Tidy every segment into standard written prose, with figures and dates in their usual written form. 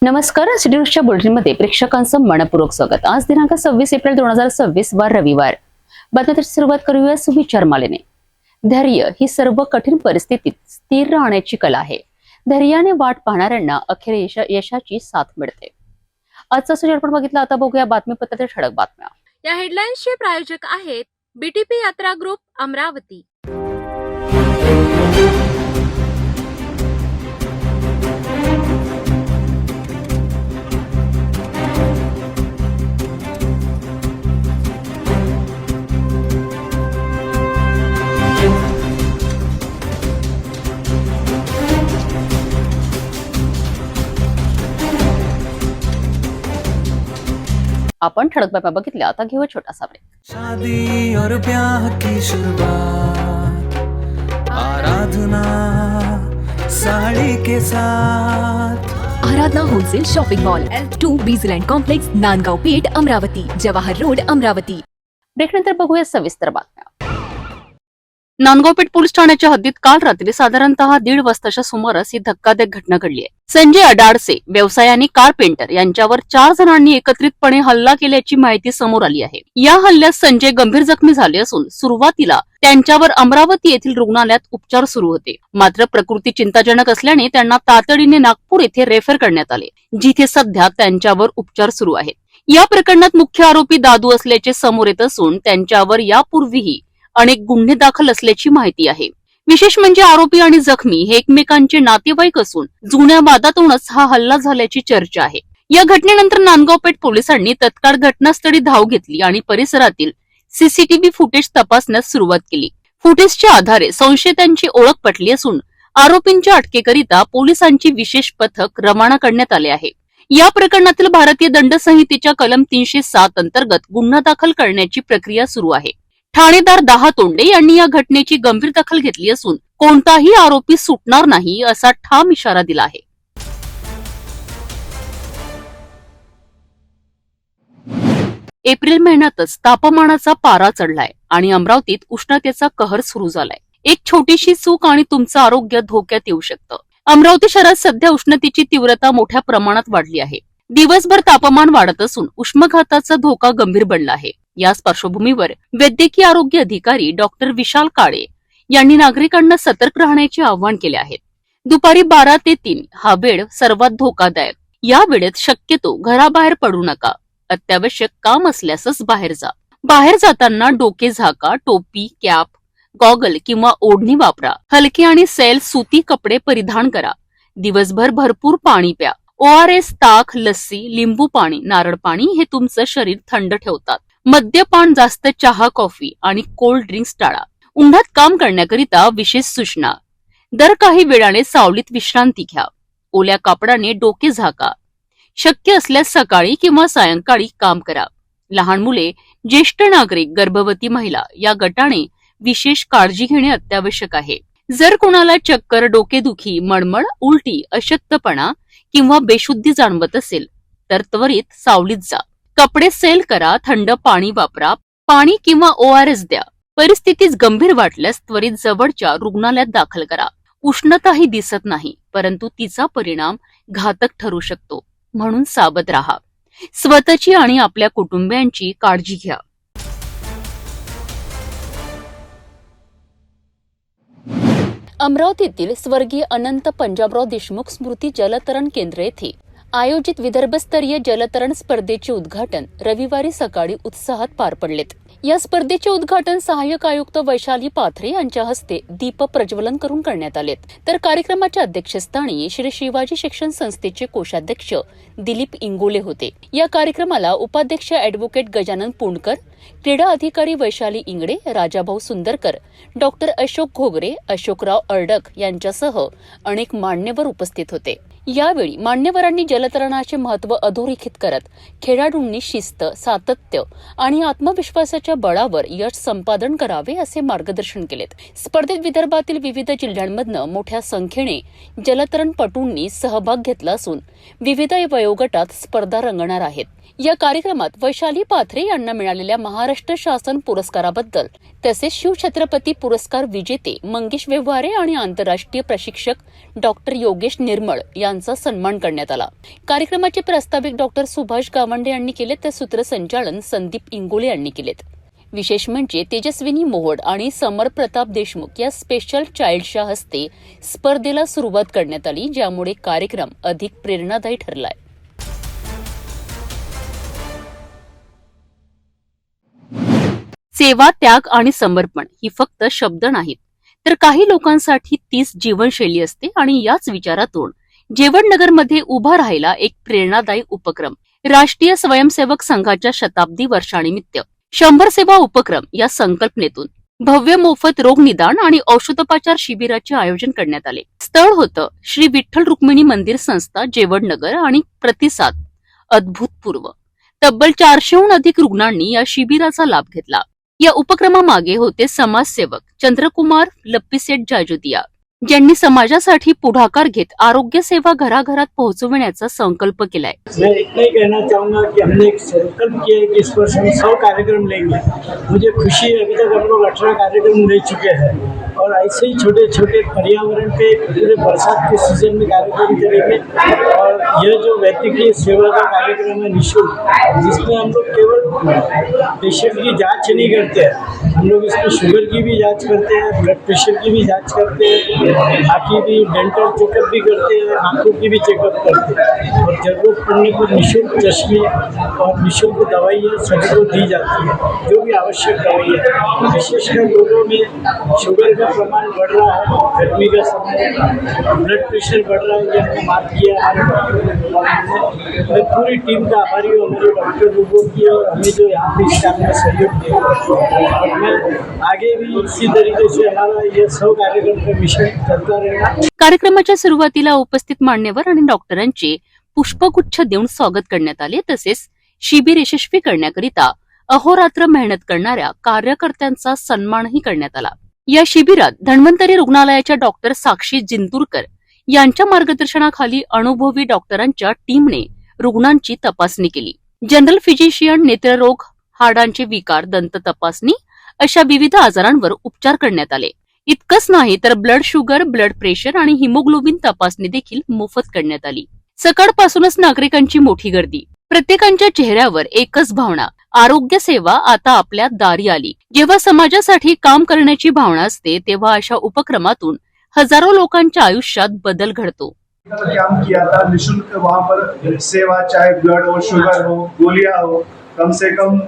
नमस्कार. सिटी न्यूजच्या बुलेटिनमध्ये प्रेक्षकांचं मनपूर्वक स्वागत. आज दिनांक 26 एप्रिल 2026 वार रविवार. बातमीची सुरुवात करूया सुविचारमालेने. धैर्य ही सर्व कठीण परिस्थितीत स्थिर राहण्याची कला आहे. धैर्याने वाट पाहणाऱ्यांना अखेर यशाची साथ मिळते. आजचा सुविचार आपण बघितला. आता बघूया बातमीपत्रातील ठळक बातम्या. या हेडलाईन्सचे प्रायोजक आहेत बीटीपी यात्रा ग्रुप अमरावती. आपण ठळक बातम्या बघितल्या. आता घेऊ छोटासा ब्रेक. शादी और ब्याह की शुरुआत आराधना साड़ी के साथ. Aaradhana wholesale shopping mall L2 Bizland complex, Nandgaon Peth, Amravati, Jawahar road, Amravati. ब्रेकनंतर बघूया सविस्तर बातम्या. नांदगावपेठ पोलीस ठाण्याच्या हद्दीत काल रात्री साधारणतः 1:30 वाजताच्या सुमारास ही धक्कादायक घटना घडली आहे. संजय अडाडसे व्यवसाय आणि कारपेंटर यांच्यावर 4 जणांनी एकत्रितपणे हल्ला केल्याची माहिती समोर आली आहे. या हल्ल्यात संजय गंभीर जखमी झाले असून सुरुवातीला त्यांच्यावर अमरावती येथील रुग्णालयात उपचार सुरू होते. मात्र प्रकृती चिंताजनक असल्याने त्यांना तातडीने नागपूर येथे रेफर करण्यात आले, जिथे सध्या त्यांच्यावर उपचार सुरू आहेत. या प्रकरणात मुख्य आरोपी दादू असल्याचे समोर येत असून त्यांच्यावर यापूर्वीही अनेक गुन्हे दाखल असल्याची माहिती आहे. विशेष म्हणजे आरोपी आणि जखमी हे एकमेकांचे नातेवाईक असून जुन्या वादातूनच हा हल्ला झाल्याची चर्चा आहे. या घटनेनंतर नांदगावपेठ पोलिसांनी तत्काळ घटनास्थळी धाव घेतली आणि परिसरातील सीसीटीव्ही फुटेज तपासण्यास सुरुवात केली. फुटेजच्या आधारे संशयितांची ओळख पटली असून आरोपींच्या अटकेकरिता पोलिसांची विशेष पथक रवाना करण्यात आले आहे. या प्रकरणातील भारतीय दंड संहितेच्या कलम 307 अंतर्गत गुन्हा दाखल करण्याची प्रक्रिया सुरू आहे. ठाणेदार दाहा तोंडे यांनी या घटनेची गंभीर दखल घेतली असून कोणताही आरोपी सुटणार नाही असा ठाम इशारा दिला आहे. एप्रिल महिन्यातच तापमानाचा पारा चढलाय आणि अमरावतीत उष्णतेचा कहर सुरू झालाय. एक छोटीशी चूक आणि तुमचं आरोग्य धोक्यात येऊ शकतं. अमरावती शहरात सध्या उष्णतेची तीव्रता मोठ्या प्रमाणात वाढली आहे. दिवसभर तापमान वाढत असून उष्माघाताचा धोका गंभीर बनला आहे. याच पार्श्वभूमीवर वैद्यकीय आरोग्य अधिकारी डॉक्टर विशाल काळे यांनी नागरिकांना सतर्क राहण्याचे आवाहन केले आहे. दुपारी 12 ते 3 हा वेळ सर्वात धोकादायक. या वेळेत शक्यतो घराबाहेर पडू नका. अत्यावश्यक काम असल्यासच बाहेर जा. बाहेर जाताना डोके झाका, टोपी, कॅप, गॉगल किंवा ओढणी वापरा. हलके आणि सैल सुती कपडे परिधान करा. दिवसभर भरपूर पाणी प्या. ORS, ताक, लस्सी, लिंबू पाणी, नारळ पाणी हे तुमचं शरीर थंड ठेवतात. मद्यपान, जास्त चहा, कॉफी आणि कोल्ड ड्रिंक्स टाळा. उन्हात काम करण्याकरिता विशेष सूचना. दर काही वेळाने सावलीत विश्रांती घ्या. ओल्या कापडाने डोके झाका. शक्य असल्यास सकाळी किंवा सायंकाळी काम करा. लहान मुले, ज्येष्ठ नागरिक, गर्भवती महिला या गटाने विशेष काळजी घेणे अत्यावश्यक आहे. जर कोणाला चक्कर, डोकेदुखी, मळमळ, उलटी, अशक्तपणा किंवा बेशुद्धी जाणवत असेल तर त्वरित सावलीत जा. कपडे सैल करा. थंड पाणी वापरा. पाणी किंवा ORS द्या. परिस्थितीच गंभीर वाटल्यास त्वरित जवळच्या रुग्णालयात दाखल करा. उष्णताही दिसत नाही, परंतु तिचा परिणाम घातक ठरू शकतो. म्हणून सावध राहा. स्वतःची आणि आपल्या कुटुंबियांची काळजी घ्या. अमरावतीतील स्वर्गीय अनंत पंजाबराव देशमुख स्मृती जलतरण केंद्र येथे आयोजित विदर्भस्तरीय जलतरण स्पर्धेचे उद्घाटन रविवारी सकाळी उत्साहात पार पडलेत. या स्पर्धेचे उद्घाटन सहाय्यक आयुक्त वैशाली पाथरे यांच्या हस्ते दीप प्रज्वलन करून करण्यात आले. तर कार्यक्रमाच्या अध्यक्षस्थानी श्री शिवाजी शिक्षण संस्थेचे कोषाध्यक्ष दिलीप इंगोले होते. या कार्यक्रमाला उपाध्यक्ष अॅडव्होकेट गजानन पुणकर, क्रीडा अधिकारी वैशाली इंगडे, राजाभाऊ सुंदरकर, डॉक्टर अशोक घोगरे, अशोकराव अर्डक यांच्यासह अनेक मान्यवर उपस्थित होते. यावेळी मान्यवरांनी जलतरणाचे महत्त्व अधोरेखित करत खेळाडूंनी शिस्त, सातत्य आणि आत्मविश्वासाच्या बळावर यश संपादन करावे असे मार्गदर्शन केले. स्पर्धेत विदर्भातील विविध जिल्ह्यांमधनं मोठ्या संख्येने जलतरणपटूंनी सहभाग घेतला असून विविध वयोगटात स्पर्धा रंगणार आहेत. या कार्यक्रमात वैशाली पाथरे यांना मिळालेल्या महाराष्ट्र शासन पुरस्काराबद्दल तसेच शिवछत्रपती पुरस्कार विजेते मंगेश व्यवहारे आणि आंतरराष्ट्रीय प्रशिक्षक डॉक्टर योगेश निर्मळ यांचा सन्मान करण्यात आला। कार्यक्रमाचे प्रास्ताविक डॉक्टर सुभाष गावंडे यांनी केले तर सूत्रसंचालन संदीप इंगोले यांनी केलेत। विशेष म्हणजे तेजस्विनी मोहोड आणि समर प्रताप देशमुख या स्पेशल चाइल्डच्या हस्ते स्पर्धेला सुरुवात करण्यात आली, ज्यामुळे कार्यक्रम अधिक प्रेरणादायी ठरलाय। सेवा, त्याग आणि समर्पण ही फक्त शब्द नाहीत, तर काही लोकांसाठी तीच जीवनशैली असते आणि याच विचारातून जेवणनगरमध्ये उभा राहिला एक प्रेरणादायी उपक्रम। राष्ट्रीय स्वयंसेवक संघाच्या शताब्दी वर्षानिमित्त 100 सेवा उपक्रम या संकल्पनेतून भव्य मोफत रोग निदान आणि औषधोपचार शिबिराचे आयोजन करण्यात आले। स्थळ होतं श्री विठ्ठल रुक्मिणी मंदिर संस्था जेवणनगर आणि प्रतिसाद अभूतपूर्व। तब्बल 400हून अधिक रुग्णांनी या शिबिराचा लाभ घेतला। या उपक्रमामागे होते समाजसेवक चंद्रकुमार लप्पीसेठ जाजोदिया, ज्यांनी समाजासाठी पुढाकार घेत आरोग्य सेवा घराघरात पोहोचविण्याचा संकल्प केलाय। मैं इतना ही कहना चाहूँगा कि हमने एक संकल्प किया है कि इस वर्ष हम 100 कार्यक्रम लेंगे। मुझे खुशी है अभी तक हम लोग 18 कार्यक्रम ले चुके हैं और ऐसे ही छोटे छोटे पर्यावरण पे पूरे बरसात के सीजन में कार्यक्रम करेंगे। और यह जो वैद्यकीय सेवा का कार्यक्रम है निःशुल्क, जिसमें हम लोग केवल पेशेंट की जाँच नहीं करते हैं, हम लोग इसमें शुगर की भी जाँच करते हैं, ब्लड प्रेशर की भी जाँच करते हैं, बाकी भी डेंटल चेकअप भी करते हैं, आँखों की भी चेकअप करते हैं और जरूरत पड़ने पर निःशुल्क चश्मे और निःशुल्क दवाइयाँ सभी को दी जाती है, जो भी आवश्यक दवाई है। विशेषकर लोगों में शुगर का प्रमाण बढ़ रहा है, गर्मी का समय, ब्लड प्रेशर बढ़ रहा है, ये हमने मार्क किया है। मैं पूरी टीम का आभारी हूँ, हमारे डॉक्टर लोगों की, और हमें जो यहाँ पे इस काम में सहयोग दिया। और मैं आगे भी इसी तरीके से हमारा ये 100 कार्यक्रम का मिशन चलता रहेगा। कार्यक्रमाच्या सुरुवातीला उपस्थित मान्यवर आणि डॉक्टरांचे पुष्पगुच्छ देऊन स्वागत करण्यात आले। तसेच शिबिर यशस्वी करण्याकरिता अहोरात्र मेहनत करणाऱ्या कार्यकर्त्यांचा सन्मानही करण्यात आला। या शिबिरात धन्वंतरी रुग्णालयाच्या डॉक्टर साक्षी जिंतूरकर यांच्या मार्गदर्शनाखाली अनुभवी डॉक्टरांच्या टीमने रुग्णांची तपासणी केली। जनरल फिजिशियन, नेत्ररोग, हाडांचे विकार, दंत तपासणी अशा विविध आजारांवर उपचार करण्यात आले। इतकंच नाही तर ब्लड शुगर, ब्लड प्रेशर आणि हिमोग्लोबिन तपासणी देखील मोफत करण्यात आली। सकाळपासूनच नागरिकांची मोठी गर्दी, प्रत्येकाच्या चेहऱ्यावर एकच भावना, आरोग्य सेवा आता आपल्या दारी आली। जेव्हा समाजासाठी काम करण्याची भावना असते तेव्हा अशा उपक्रमातून हजारो लोकांच्या आयुष्यात बदल घडतो। काम किया था निःशुल्क, वहाँ पर सेवा, चाहे ब्लड हो, शुगर हो, गोलियां हो, कम से कम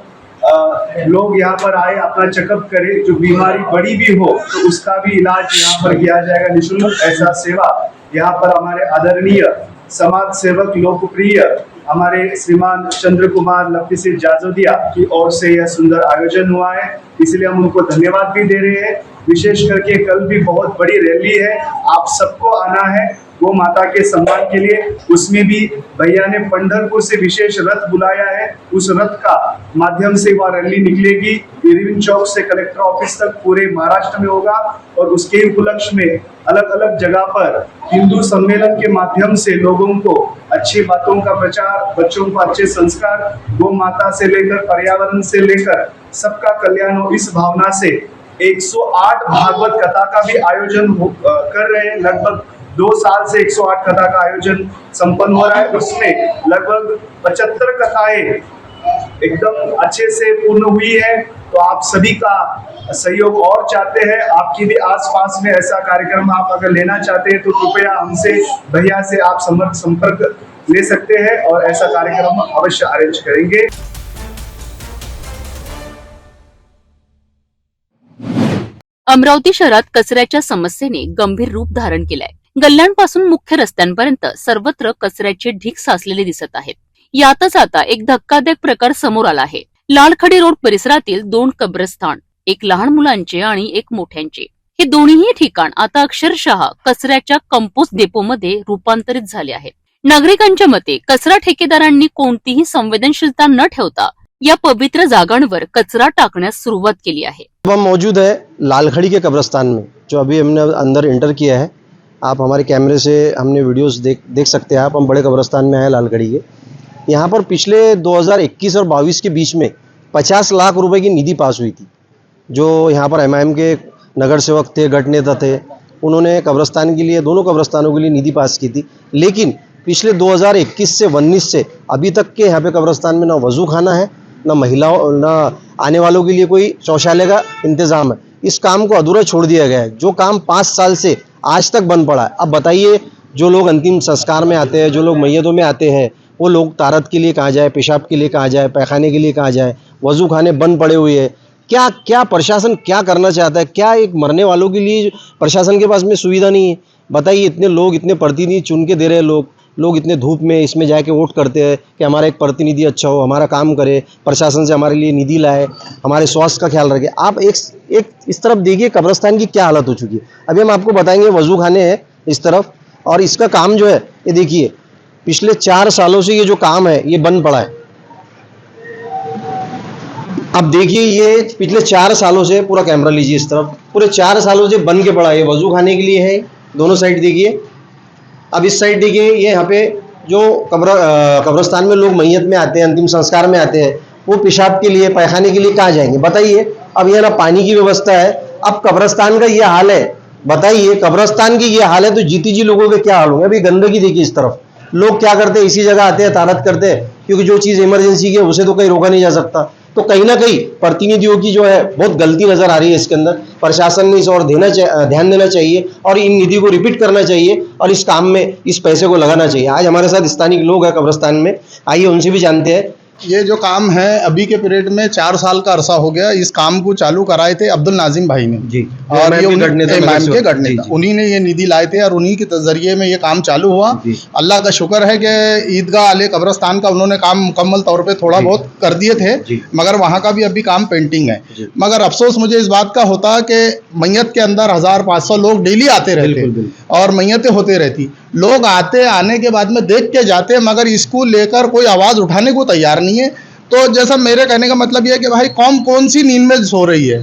लोग यहाँ पर आए, अपना चेकअप करें, जो बीमारी बड़ी भी हो तो उसका भी इलाज यहाँ पर किया जाएगा निःशुल्क। ऐसा सेवा यहाँ पर हमारे आदरणीय समाज सेवक लोकप्रिय हमारे श्रीमान चंद्र कुमार लप्पीसेठ जाजोदिया की ओर से यह सुंदर आयोजन हुआ है, इसलिए हम उनको धन्यवाद भी दे रहे हैं। विशेष करके कल भी बहुत बड़ी रैली है, आप सबको आना है गो माता के सम्मान के लिए। उसमें भी भैया ने पंढरपुर से विशेष रथ बुलाया है, उस रथ का माध्यम से वह रैली निकलेगी, इरविन चौक से कलेक्टर ऑफिस तक पूरे महाराष्ट्र में होगा। और उसके उपलक्ष्य में अलग अलग जगह पर हिंदू सम्मेलन के माध्यम से लोगों को अच्छी बातों का प्रचार, बच्चों को अच्छे संस्कार, गो माता से लेकर पर्यावरण से लेकर सबका कल्याण हो, इस भावना से 108 भागवत कथा का भी आयोजन कर रहे हैं। लगभग 2 साल से 108 कथा का आयोजन संपन्न हो रहा है। उसमें लगभग 75 कथाएं एकदम अच्छे से पूर्ण हुई है। तो आप सभी का सहयोग और चाहते हैं, आपकी भी आसपास में ऐसा कार्यक्रम आप अगर लेना चाहते हैं तो कृपया हमसे, भैया से आप संपर्क ले सकते हैं और ऐसा कार्यक्रम अवश्य अरेंज करेंगे। अमरावती शहरात कचऱ्याच्या समस्येने गंभीर रूप धारण केलंय। गल्ल्यांपासून मुख्य रस्त्यांपर्यंत सर्वत्र कचऱ्याचे ढीग साचलेले दिसत आहेत। यातच आता एक धक्कादायक प्रकार समोर आला आहे। लालखडी रोड परिसरातील 2 कब्रस्तान, एक लहान मुलांचे आणि एक मोठ्यांचे, हे दोन्ही ठिकाण आता अक्षरशः कचऱ्याच्या कंपोस्ट डेपोमध्ये रूपांतरित झाले आहेत। नागरिकांच्या मते कचरा ठेकेदारांनी कोणतीही संवेदनशीलता न ठेवता या पवित्र जागांवर कचरा टाकण्यास सुरुवात केली आहे। अब हम मौजूद है लालखड़ी के कब्रिस्तान में, जो अभी हमने अंदर एंटर किया है। आप हमारे कैमरे से हमने वीडियोस देख सकते हैं आप। हम बड़े कब्रिस्तान में हैं लालखड़ी के। यहाँ पर पिछले 2021 और 22 के बीच में 50 लाख रुपए की निधि पास हुई थी। जो यहाँ पर एमआईएम के नगर सेवक थे, गट नेता थे, उन्होंने कब्रस्तान के लिए, दोनों कब्रस्तानों के लिए निधि पास की थी। लेकिन पिछले 2021 से 19 से अभी तक के यहाँ पे कब्रस्तान में ना वजू खाना है, ना महिलाओं, ना आने वालों के लिए कोई शौचालय का इंतज़ाम है। इस काम को अधूरा छोड़ दिया गया है, जो काम 5 साल से आज तक बन पड़ा है। अब बताइए, जो लोग अंतिम संस्कार में आते हैं, जो लोग मैयतों में आते हैं, वो लोग तारत के लिए कहाँ जाए, पेशाब के लिए कहाँ जाए, पैखाने के लिए कहाँ जाए, वजू खाने बंद पड़े हुए हैं। क्या क्या प्रशासन क्या करना चाहता है? क्या एक मरने वालों के लिए प्रशासन के पास में सुविधा नहीं है? बताइए, इतने लोग, इतने प्रतिनिधि चुन के दे रहे हैं लोग इतने धूप में इसमें जाके वोट करते हैं कि हमारा एक प्रतिनिधि अच्छा हो, हमारा काम करे, प्रशासन से हमारे लिए निधि लाए, हमारे स्वास्थ्य का ख्याल रखे। आप एक इस तरफ देखिए कब्रस्तान की क्या हालत हो चुकी है। अभी हम आपको बताएंगे, वजू खाने हैं इस तरफ, और इसका काम जो है ये देखिए, पिछले 4 सालों से ये जो काम है ये बंद पड़ा है। अब देखिए, ये पिछले 4 सालों से, पूरा कैमरा लीजिए इस तरफ, पूरे 4 सालों से बन के पड़ा है। ये वजू खाने के लिए है, दोनों साइड देखिए। अब इस साइड देखिए, ये यहाँ पे जो कब्रस्तान में लोग मैयत में आते हैं, अंतिम संस्कार में आते हैं, वो पेशाब के लिए, पैखाने के लिए कहाँ जाएंगे? बताइए। अब ये ना पानी की व्यवस्था है। अब कब्रस्तान का ये हाल है, बताइए, कब्रस्तान की ये हाल है तो जीती जी लोगों के क्या हाल होंगे? अभी गंदगी देखिए इस तरफ, लोग क्या करते हैं, इसी जगह आते हैं, तारत करते हैं, क्योंकि जो चीज़ इमरजेंसी की है उसे तो कहीं रोका नहीं जा सकता। तो कहीं ना कहीं प्रतिनिधियों की जो है बहुत गलती नजर आ रही है इसके अंदर। प्रशासन ने इस और ध्यान देना चाहिए और इन निधि को रिपीट करना चाहिए और इस काम में इस पैसे को लगाना चाहिए। आज हमारे साथ स्थानीय लोग हैं कब्रस्तान में, आइए उनसे भी जानते हैं। ये जो काम है अभी के पीरियड में 4 साल का अरसा हो गया। इस काम को चालू कराए थे अब्दुल नाजिम भाई ने जी, और ये इमाम के गढ़ नेता, जी। उन्हीं ने ये निधि लाए थे और उन्हीं के जरिए में ये काम चालू हुआ। अल्लाह का शुक्र है कि ईदगाह आले कब्रस्तान का उन्होंने काम मुकम्मल तौर पे थोड़ा बहुत कर दिए थे, मगर वहाँ का भी अभी काम पेंटिंग है। मगर अफसोस मुझे इस बात का होता कि मैयत के अंदर 1500 लोग डेली आते रहते और मैयतें होते रहती। लोग आने के बाद में देख के जाते, मगर इसको लेकर कोई आवाज़ उठाने को तैयार नहीं है। तो जैसा मेरे कहने का मतलब ये है कि भाई कौम कौन सी नींद में सो रही है?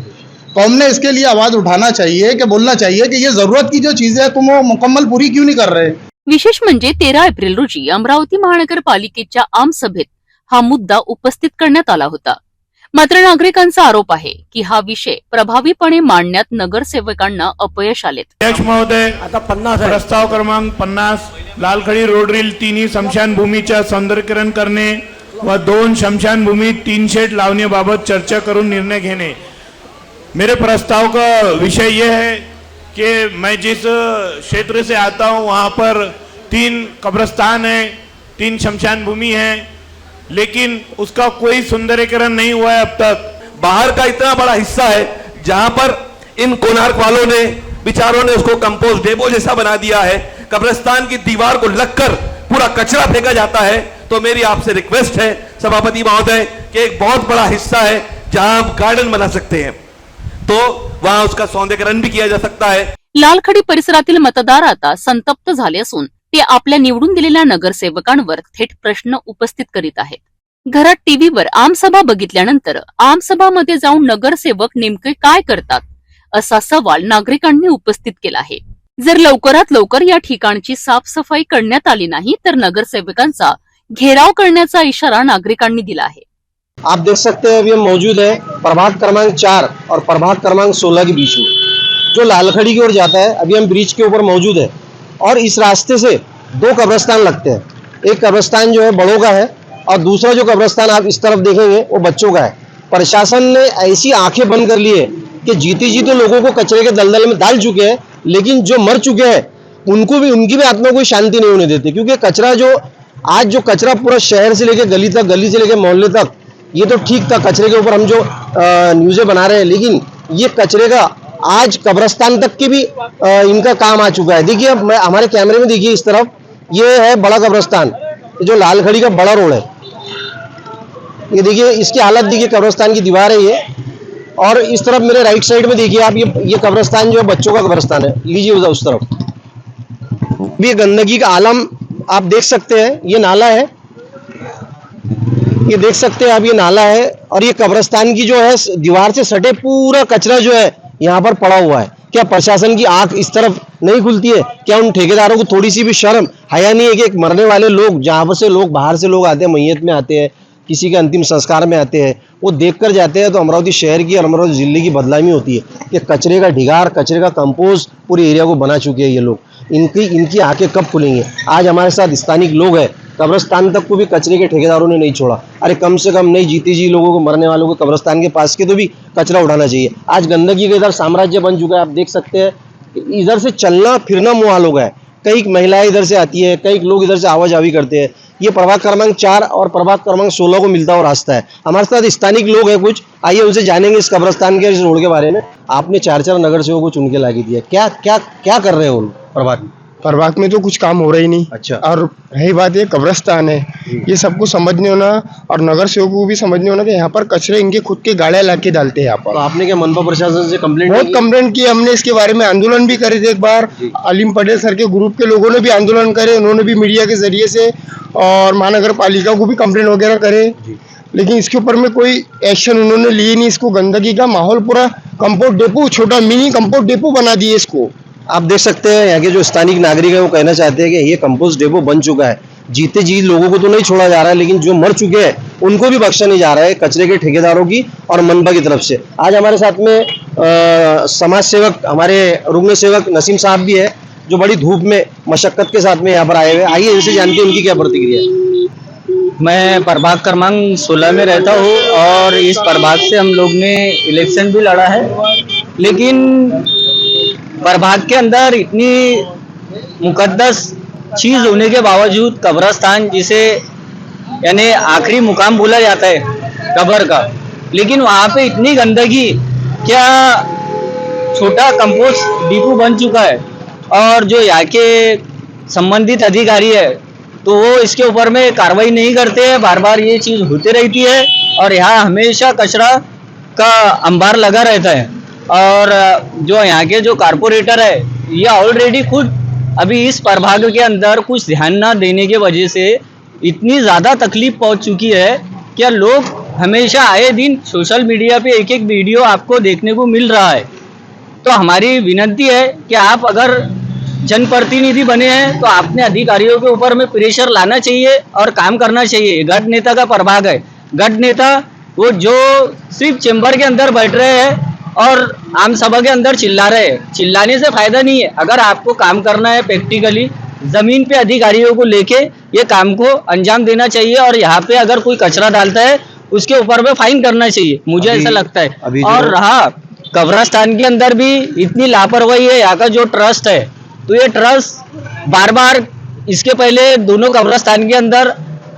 कौम ने इसके लिए आवाज़ उठाना चाहिए कि बोलना चाहिए कि ये ज़रूरत की जो चीज़ें हैं तुम वो मुकम्मल पूरी क्यों नहीं कर रहे? विशेष म्हणजे 13 एप्रिल रोजी अमरावती महानगरपालिकेच्या आमसभेत हा मुद्दा उपस्थित करण्यात आला होता। मात्र नागरिकांचा आरोप आहे की हा विषय प्रभावीपणे मांडण्यात नगरसेवकांना अपयश आलेत। अध्यक्ष महोदय, आता 50 प्रस्ताव क्रमांक 50 लालखडी रोड रील 3 स्मशानभूमीच्या सौंदर्यीकरण करणे व 2 स्मशानभूमी 3 शेड लावण्याबाबत चर्चा करून निर्णय घेणे। मेरे प्रस्ताव का विषय यह है कि मैं जिस क्षेत्र से आता हूं वहां पर 3 कब्रिस्तान है, 3 शमशान भूमि है, लेकिन उसका कोई सुंदरीकरण नहीं हुआ है अब तक। बाहर का इतना बड़ा हिस्सा है जहां पर इन कोणार्क वालों ने बिचारों ने उसको कंपोस्ट डेपो जैसा बना दिया है। कब्रिस्तान की दीवार को लगकर पूरा कचरा फेंका जाता है। तो मेरी आपसे रिक्वेस्ट है सभापति महोदय कि एक बहुत बड़ा हिस्सा है जहां आप गार्डन बना सकते हैं, तो वहां उसका सौंदर्यीकरण भी किया जा सकता है। लालखडी परिसरातील मतदार आता संतप्त झाले असून ते आपल्या निवडून दिलेल्या नगरसेवकांवर थेट प्रश्न उपस्थित करीत आहेत। घरात टीव्हीवर आमसभा बघितल्यानंतर आमसभामध्ये जाऊन नगरसेवक नेमके काय करतात असा सवाल नागरिकांनी उपस्थित केला आहे। जर लवकरात लवकर या ठिकाणची साफसफाई करण्यात आली नाही तर नगरसेवकांचा घेराव करण्याचा इशारा नागरिकांनी दिला आहे। आप देख सकते हैं अभी हम मौजूद हैं प्रभाग क्रमांक 4 और प्रभाग क्रमांक 16 के बीच में, जो लालखड़ी की ओर जाता है। अभी हम ब्रिज के ऊपर मौजूद है और इस रास्ते से 2 कब्रिस्तान लगते हैं। एक कब्रिस्तान जो है बड़ों का है और दूसरा जो कब्रिस्तान आप इस तरफ देखेंगे वो बच्चों का है। प्रशासन ने ऐसी आंखें बंद कर ली है कि जीते जी तो लोगों को कचरे के दलदल में डाल चुके हैं, लेकिन जो मर चुके हैं उनकी भी आत्मा को शांति नहीं होने देते। क्योंकि कचरा जो कचरा पूरा शहर से लेकर गली तक, गली से लेकर मोहल्ले तक, ये तो ठीक था, कचरे के ऊपर हम जो न्यूज़ें बना रहे हैं, लेकिन ये कचरे का आज कब्रिस्तान तक के भी इनका काम आ चुका है। देखिए अब हमारे कैमरे में देखिए इस तरफ, ये है बड़ा कब्रिस्तान, जो लालखड़ी का बड़ा रोड है। ये देखिए इसकी हालत देखिए, कब्रिस्तान की दीवार है ये। और इस तरफ मेरे राइट साइड में देखिए आप, ये कब्रिस्तान जो है बच्चों का कब्रिस्तान है। लीजिए उस तरफ भी गंदगी का आलम आप देख सकते हैं। ये नाला है, ये देख सकते हैं आप, ये नाला है और ये कब्रिस्तान की जो है दीवार से सटे पूरा कचरा जो है यहाँ पर पड़ा हुआ है। क्या प्रशासन की आंख इस तरफ नहीं खुलती है? क्या उन ठेकेदारों को थोड़ी सी भी शर्म हया नहीं है कि एक मरने वाले लोग, जहाँ पर से लोग बाहर से लोग आते हैं, मैयत में आते हैं, किसी के अंतिम संस्कार में आते हैं, वो देख कर जाते हैं तो अमरावती शहर की और अमरावती जिले की बदनामी होती है कि कचरे का ढिगार, कचरे का कंपोज पूरे एरिया को बना चुके हैं ये लोग। इनकी आंखें कब खुलेंगी? आज हमारे साथ स्थानिक लोग हैं, कब्रिस्तान तक को भी कचरे के ठेकेदारों ने नहीं छोड़ा। अरे कम से कम नहीं जीते जी लोगों को, मरने वालों को कब्रिस्तान के पास के तो भी कचरा उठाना चाहिए। आज गंदगी का इधर साम्राज्य बन चुका है, आप देख सकते हैं। इधर से चलना फिरना मुहाल हो गया है। कई महिलाएं इधर से आती है, कई लोग इधर से आवाजावी करते हैं। ये प्रभाग क्रमांक 4 और प्रभाग क्रमांक 16 को मिलता हुआ रास्ता है। हमारे साथ स्थानिक लोग हैं कुछ, आइए उनसे जानेंगे इस कब्रिस्तान के, इस रोड के बारे में। आपने 4 नगर सेवकों को चुन के लाके दिया, क्या क्या क्या कर रहे हो प्रभाग में? प्रभाग में तो कुछ काम हो रहा ही नहीं। अच्छा। और रही बात ये कब्रिस्तान है, ये सबको समझने होना और नगर सेवकों को भी समझने होना कि यहाँ पर कचरे इनके खुद के गाड़ियाँ लाके डालते हैं यहाँ पर। तो आपने क्या मनपा प्रशासन से कंप्लेंट? बहुत कंप्लेंट की हमने, इसके बारे में आंदोलन भी करे थे। एक बार अलीम पटेल सर के ग्रुप के लोगों ने भी आंदोलन करे, उन्होंने भी मीडिया के जरिए से और महानगर पालिका को भी कंप्लेंट वगैरह करे, लेकिन इसके ऊपर में कोई एक्शन उन्होंने लिए नहीं। इसको गंदगी का माहौल, पूरा कंपोस्ट डेपो, छोटा मिनी कंपोस्ट डेपो बना दिए इसको। आप देख सकते हैं यहाँ के जो स्थानिक नागरिक है वो कहना चाहते हैं कि ये कंपोस्ट डेपो बन चुका है। जीते जी लोगों को तो नहीं छोड़ा जा रहा है, लेकिन जो मर चुके हैं उनको भी बख्शा नहीं जा रहा है कचरे के ठेकेदारों की और मनपा की तरफ से। आज हमारे साथ में समाज सेवक, हमारे रुग्ण सेवक नसीम साहब भी है, जो बड़ी धूप में मशक्कत के साथ में यहाँ पर आए हुए। आइए इनसे जानते हैं उनकी क्या प्रतिक्रिया है। मैं प्रभाग क्रमांक 16 में रहता हूँ और इस प्रभाग से हम लोग ने इलेक्शन भी लड़ा है, लेकिन प्रभाग के अंदर इतनी मुकद्दस चीज होने के बावजूद कब्रिस्तान, जिसे यानी आखिरी मुकाम बोला जाता है कब्र का, लेकिन वहाँ पे इतनी गंदगी, क्या छोटा कंपोस्ट डिपो बन चुका है। और जो यहाँ के संबंधित अधिकारी है तो वो इसके ऊपर में कार्रवाई नहीं करते हैं। बार बार ये चीज़ होती रहती है और यहाँ हमेशा कचरा का अंबार लगा रहता है। और जो यहाँ के जो कारपोरेटर है, ये ऑलरेडी खुद अभी इस प्रभाग के अंदर कुछ ध्यान ना देने की वजह से इतनी ज़्यादा तकलीफ पहुँच चुकी है। क्या लोग हमेशा आए दिन सोशल मीडिया पे एक एक वीडियो आपको देखने को मिल रहा है। तो हमारी विनती है कि आप अगर जनप्रतिनिधि बने हैं तो आपने अधिकारियों के ऊपर में प्रेशर लाना चाहिए और काम करना चाहिए। गढ़ नेता का प्रभाग है, गढ़ नेता वो जो सिर्फ चेंबर के अंदर बैठ रहे हैं और आम सभा के अंदर चिल्ला रहे हैं। चिल्लाने से फायदा नहीं है। अगर आपको काम करना है प्रैक्टिकली, जमीन पे अधिकारियों को लेके ये काम को अंजाम देना चाहिए। और यहाँ पे अगर कोई कचरा डालता है उसके ऊपर में फाइन करना चाहिए, मुझे ऐसा लगता है। और रहा कब्रिस्तान के अंदर भी इतनी लापरवाही है यहाँ का जो ट्रस्ट है, तो ये ट्रस्ट बार बार, इसके पहले दोनों कब्रिस्तान के अंदर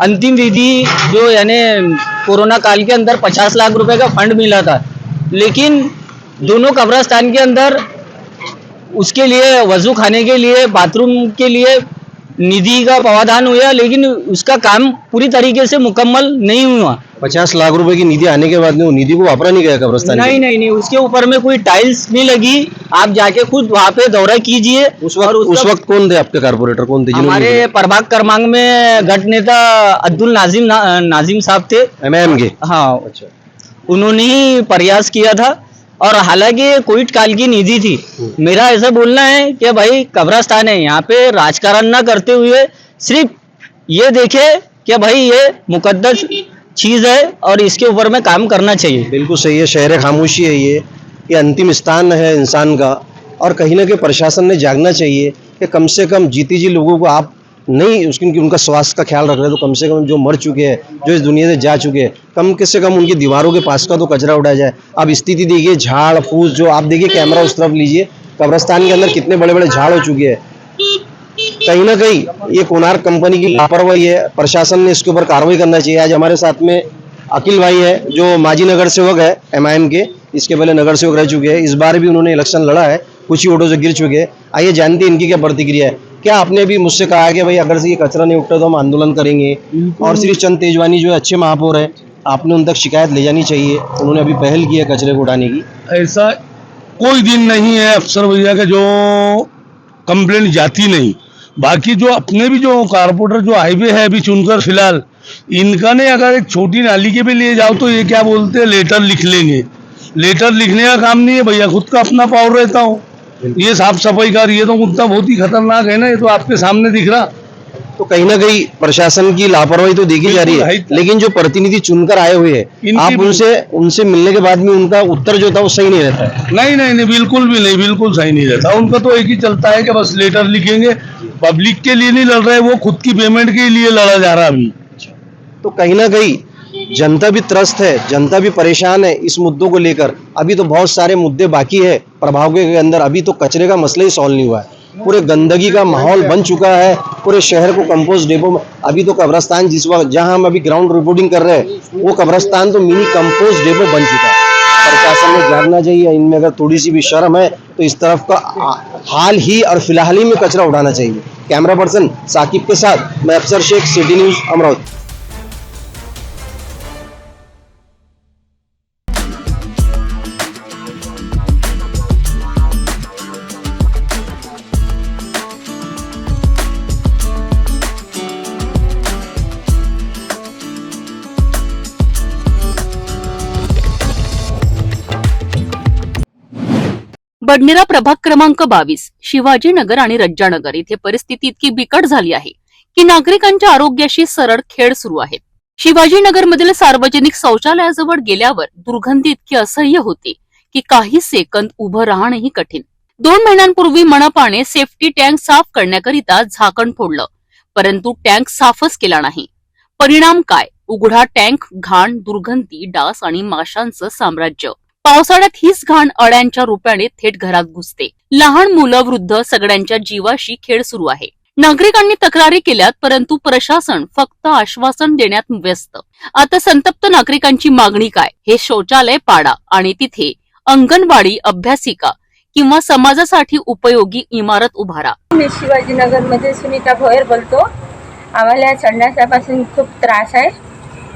अंतिम विधि जो यानी कोरोना काल के अंदर 50 लाख रुपए का फंड मिला था, लेकिन दोनों कब्रिस्तान के अंदर उसके लिए वजू खाने के लिए, बाथरूम के लिए निधि का प्रावधान हुआ, लेकिन उसका काम पूरी तरीके से मुकम्मल नहीं हुआ। 50 लाख रुपए की निधि आने के बाद में वो निधि को वापरा नहीं गया कब्रिस्तान? नहीं, उसके ऊपर में कोई टाइल्स नहीं लगी। आप जाके खुद वहाँ पे दौरा कीजिए। उस वक्त कौन थे आपके कारपोरेटर, कौन थे? हमारे प्रभाग क्रमांक में गढ़ नेता अब्दुल नाजिम साहब थे, एमआईएम के। हाँ, अच्छा, उन्होंने ही प्रयास किया था। और हालांकि कोविड काल की निधि थी। मेरा ऐसा बोलना है कि भाई कब्रिस्तान है, यहाँ पे राजकारण ना करते हुए सिर्फ ये देखे कि भाई ये मुकद्दस चीज है और इसके ऊपर में काम करना चाहिए। बिल्कुल सही है, शहर खामोशी है ये अंतिम स्थान है इंसान का। और कहीं ना कहीं प्रशासन ने जागना चाहिए कि कम से कम जीती जी लोगों को आप नहीं उनका स्वास्थ्य का ख्याल रख रहे, तो कम से कम जो मर चुके हैं, जो इस दुनिया से जा चुके हैं, कम से कम उनकी दीवारों के पास का तो कचरा उठाया जाए। अब स्थिति देखिए, झाड़ फूस, जो आप देखिए, कैमरा उस तरफ लीजिए, कब्रिस्तान के अंदर कितने बड़े बड़े झाड़ हो चुके हैं। कहीं ना कहीं ये कोणार्क कंपनी की लापरवाही है, प्रशासन ने इसके ऊपर कार्रवाई करना चाहिए। आज हमारे साथ में अखिल भाई है, जो माजी नगर सेवक है एमआईएम के, इसके पहले नगर सेवक रह चुके हैं। इस बार भी उन्होंने इलेक्शन लड़ा है, कुछ ही वोटों से गिर चुके हैं। आइए जानते हैं इनकी क्या प्रतिक्रिया है। क्या आपने भी मुझसे कहा कि भाई अगर से ये कचरा नहीं उठता तो हम आंदोलन करेंगे, और श्री चंद तेजवानी जो अच्छे महापौर है, आपने उन तक शिकायत ले जानी चाहिए, उन्होंने अभी पहल की है कचरे को उठाने की। ऐसा कोई दिन नहीं है अफसर भैया के जो कंप्लेंट जाती नहीं। बाकी जो अपने भी जो कारपोरेटर जो हाईवे है अभी चुनकर फिलहाल, इनका ने अगर एक छोटी नाली के भी लिए जाओ तो ये क्या बोलते हैं, लेटर लिख लेंगे। लेटर लिखने का काम नहीं है भैया, खुद का अपना पावर रहता हो। ये साफ सफाई का ये तो मुद्दा बहुत ही खतरनाक है ना, ये तो आपके सामने दिख रहा। तो कहीं ना कहीं प्रशासन की लापरवाही तो देखी जा रही है, लेकिन जो प्रतिनिधि चुनकर आए हुए हैं आप उनसे मिलने के बाद में उनका उत्तर जो था वो सही नहीं रहता है। नहीं, बिल्कुल भी नहीं, बिल्कुल सही नहीं रहता। उनका तो एक ही चलता है कि बस लेटर लिखेंगे, पब्लिक के लिए नहीं लड़ रहे, वो खुद की पेमेंट के लिए लड़ा जा रहा अभी। तो कहीं ना कहीं जनता भी त्रस्त है, जनता भी परेशान है इस मुद्दों को लेकर। अभी तो बहुत सारे मुद्दे बाकी है प्रभाग के अंदर, अभी तो कचरे का मसला ही सॉल्व नहीं हुआ है। पूरे गंदगी का माहौल बन चुका है पूरे शहर को कंपोस्ट डिपो में। अभी तो कब्रस्तान जिस वक्त जहां हम अभी ग्राउंड रिपोर्टिंग कर रहे हैं वो कब्रस्तान तो मिनी कंपोस्ट डिपो बन चुका है। प्रशासन ने जागना चाहिए, इनमें अगर थोड़ी सी भी शर्म है तो इस तरफ का हाल ही और फिलहाल ही में कचरा उठाना चाहिए। कैमरा पर्सन साकिब के साथ मैं अफसर शेख, सिटी न्यूज अमरावती। बडनेरा प्रभाग क्रमांक 22 शिवाजीनगर आणि रज्जानगर इथे परिस्थिती इतकी बिकट झाली आहे की नागरिकांच्या आरोग्याशी सरळ खेळ सुरू आहेत। शिवाजीनगरमधील सार्वजनिक शौचालयाजवळ गेल्यावर दुर्गंधी इतकी असह्य होती की काही सेकंद उभं राहणंही कठीण। 2 महिन्यांपूर्वी मनपाने सेफ्टी टँक साफ करण्याकरिता झाकण फोडलं, परंतु टँक साफच केला नाही। परिणाम काय? उघडा टँक, घाण, दुर्गंधी, डास आणि माशांचं साम्राज्य। पावसाळ्यात हीच घाण अळ्यांच्या रुपयाने थेट घरात घुसते। लहान मुलं, वृद्ध सगळ्यांच्या जीवाशी खेळ सुरू आहे। नागरिकांनी तक्रारी केल्यात, परंतु प्रशासन फक्त आश्वासन देण्यात व्यस्त। आता संतप्त नागरिकांची मागणी काय? हे शौचालय पाडा आणि तिथे अंगणवाडी, अभ्यासिका किंवा समाजासाठी उपयोगी इमारत उभारा। मी शिवाजीनगर मध्ये सुनीता भोयर बोलतो। आम्हाला संडासापासून खूप त्रास आहे।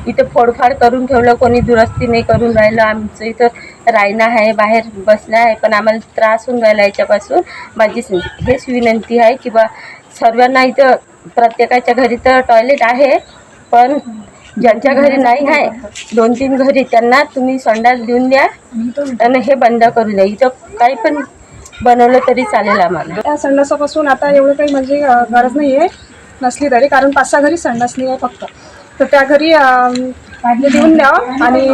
इथं फोडफाड करून ठेवलं, कोणी दुरुस्ती नाही करून राहिलं। आमचं इथं राहणं आहे, बाहेर बसणं आहे, पण आम्हाला त्रास होऊन राहिला याच्यापासून। माझी हेच विनंती आहे की बा सर्वांना इथं प्रत्येकाच्या घरी तर टॉयलेट आहे, पण ज्यांच्या घरी नाही आहे 2-3 घरी त्यांना तुम्ही संडास देऊन द्या आणि हे बंद करू द्या। इथं काही पण बनवलं तरी चालेल आम्हाला। त्या संडासापासून आता एवढं काही म्हणजे गरज नाही आहे नसली तरी, कारण 5-6 घरी संडास नाही आहे फक्त, तर त्या घरी देऊन द्यावं आणि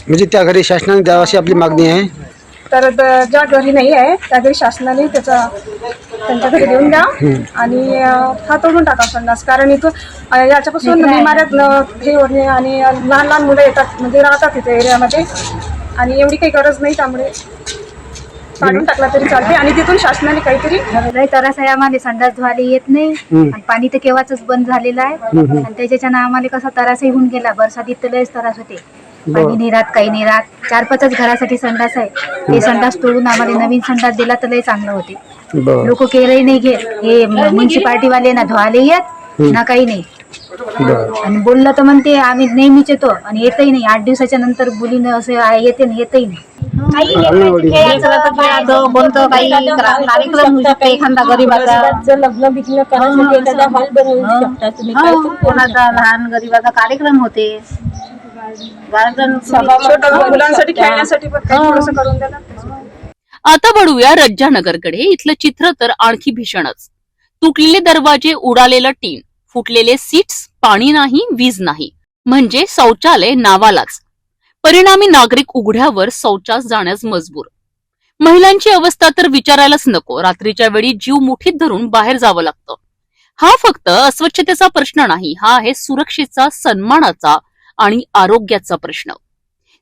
म्हणजे त्या घरी शासनाने द्यावं अशी आपली मागणी आहे। तर ज्या घरी नाही आहे त्या घरी शासनाने त्यांच्या घरी देऊन द्या आणि हा तोडून टाका संडास, कारण इथं याच्यापासून बिमाऱ्या हे होणे आणि लहान लहान मुलं येतात म्हणजे राहतात इथे एरियामध्ये आणि एवढी काही गरज नाही, त्यामुळे काढून टाकला तरी चालते आणि तिथून शासनाने काहीतरी लय त्रास आहे आम्हाला। संडास धुवायला येत नाही आणि पाणी तर केव्हाच बंद झालेलं आहे आणि त्याच्यानं आम्हाला कसा त्रासही होऊन गेला। बरसातीत तर लयच त्रास होते, पाणी नाही राहत, काही नाही राहत। 4-5 घरासाठी संडास आहे, ते संडास तोडून आम्हाला नवीन संडास दिला तर लय चांगलं होते। लोक केलंही नाही घेत, हे म्युन्सिपाल्टी वाले ना धुवायला येत ना काही नाही आणि बोललं तर म्हणते आम्ही नेहमीच येतो आणि येतही नाही। 8 दिवसाच्या नंतर बोलीनं असं येते ना, येतही नाही। बोलतो काही कार्यक्रम होऊ शकतो, एखादा गरीबाचा लग्न बिग्न करायसाठी एखादा हॉल बनवू शकता तुम्ही, कोणाचा लहान गरीबाचा कार्यक्रम होते, मुलांसाठी खेळण्यासाठी पण थोडंसं करून द्यायला। आता वळूया रज्जानगरकडे। इथलं चित्र तर आणखी भीषणच। तुटलेले दरवाजे, उडालेलं टीन, फुटलेले सीट्स, पाणी नाही, वीज नाही, म्हणजे शौचालय नावालाच। परिणामी नागरिक उघड्यावर शौचास जाण्यास मजबूर। महिलांची अवस्था तर विचारायलाच नको, रात्रीच्या वेळी जीव मुठीत धरून बाहेर जावं लागतं। हा फक्त अस्वच्छतेचा प्रश्न नाही, हा आहे सुरक्षेचा, सन्मानाचा आणि आरोग्याचा प्रश्न।